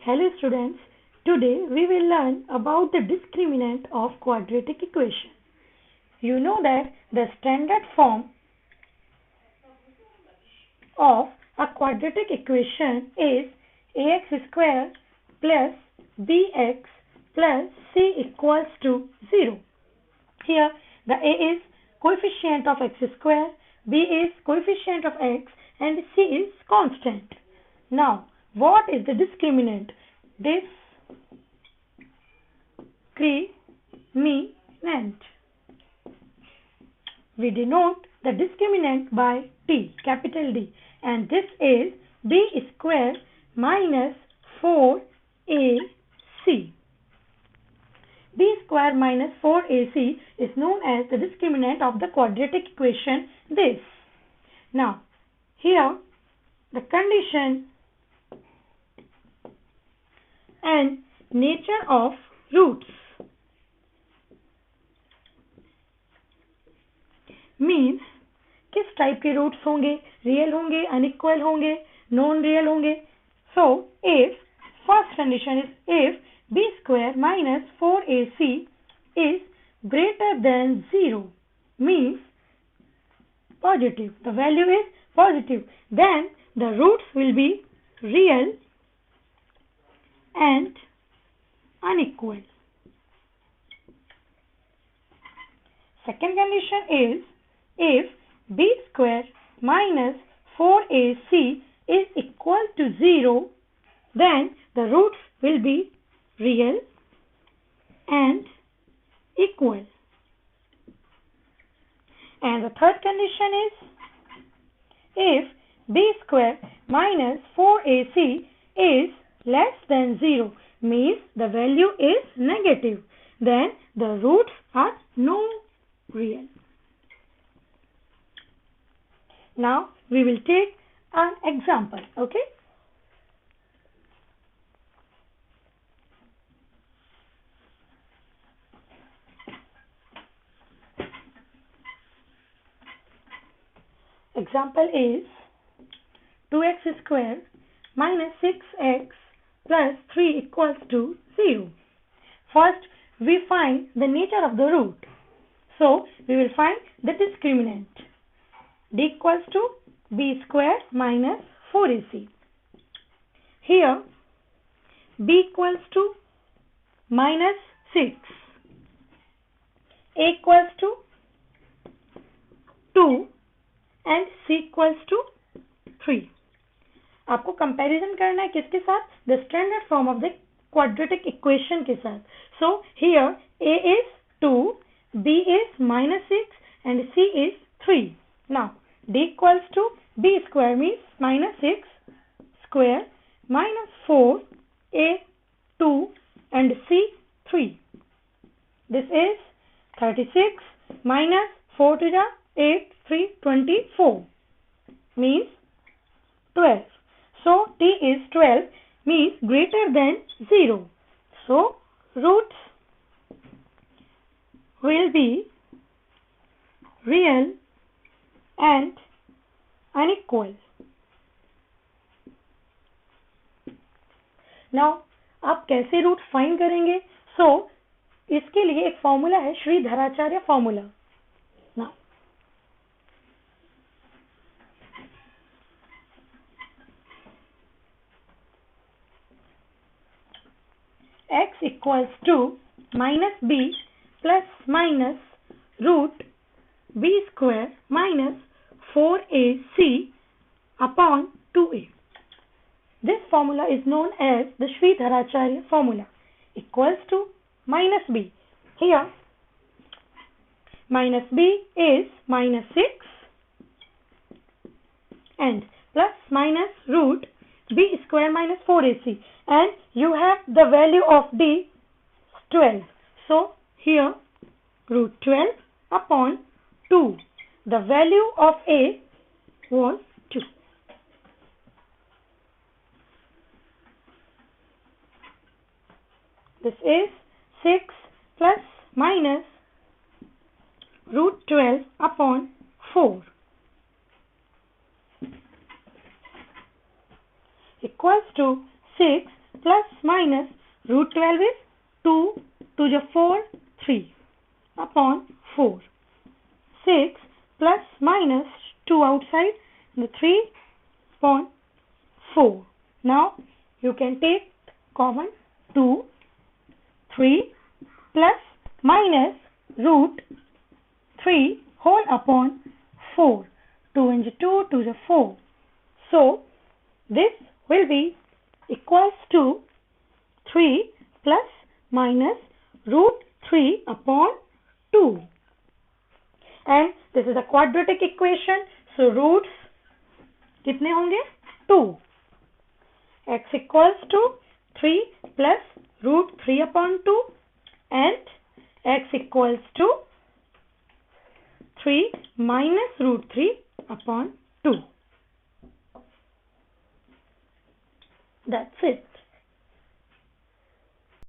Hello students, today we will learn about the discriminant of quadratic equation. You know that the standard form of a quadratic equation is ax square plus bx plus c equals to 0. Here the a is coefficient of x square, b is coefficient of x and c is constant. Now what is the discriminant? Discriminant. We denote the discriminant by T, capital D, and this is b square minus 4ac. b square minus 4ac is known as the discriminant of the quadratic equation this. Now, here the condition and nature of roots means किस type के roots होंगे, real होंगे, unequal होंगे, non real होंगे. So if first condition is if b square minus 4ac is greater than 0 means positive, the value is positive, then the roots will be real and unequal. Second condition is if b square minus 4ac is equal to 0, then the roots will be real and equal. And the third condition is if b square minus 4ac is less than 0 means the value is negative, then the roots are no real. Now we will take an example, okay? Example is 2x square minus 6x plus 3 equals to 0. First, we find the nature of the root. So, we will find the discriminant. D equals to b square minus 4ac. Here, b equals to minus 6. A equals to 2 and c equals to 3. आपको comparison करना है किसके साथ? The standard form of the quadratic equation के साथ. So here a is 2, b is minus 6 and c is 3. Now d equals to b square means minus 6 square minus 4 a 2 and c 3. This is 36 minus 4 to the 8 3 24 means 12. So t is 12 means greater than 0. So roots will be real and unequal. Now आप कैसे root find करेंगे? So इसके लिए एक formula है, Shridharacharya formula. Now x equals to minus b plus minus root b square minus 4ac upon 2a. This formula is known as the Sridharacharya formula. Equals to minus b. Here minus b is minus 6 and plus minus root b square minus 4ac, and you have the value of d 12. So here root 12 upon 2. The value of a was 2. This is 6 plus minus root 12 upon 4 equals to 6 plus minus root 12 is 2 to the 4, 3 upon 4. 6 plus minus 2 outside, the 3 upon 4. Now you can take common 2, 3 plus minus root 3 whole upon 4. 2 into 2 to the 4. So this will be equals to 3 plus minus root 3 upon 2. And this is a quadratic equation. So roots कितने होंगे? 2. X equals to 3 plus root 3 upon 2 and x equals to 3 minus root 3 upon 2. That's it.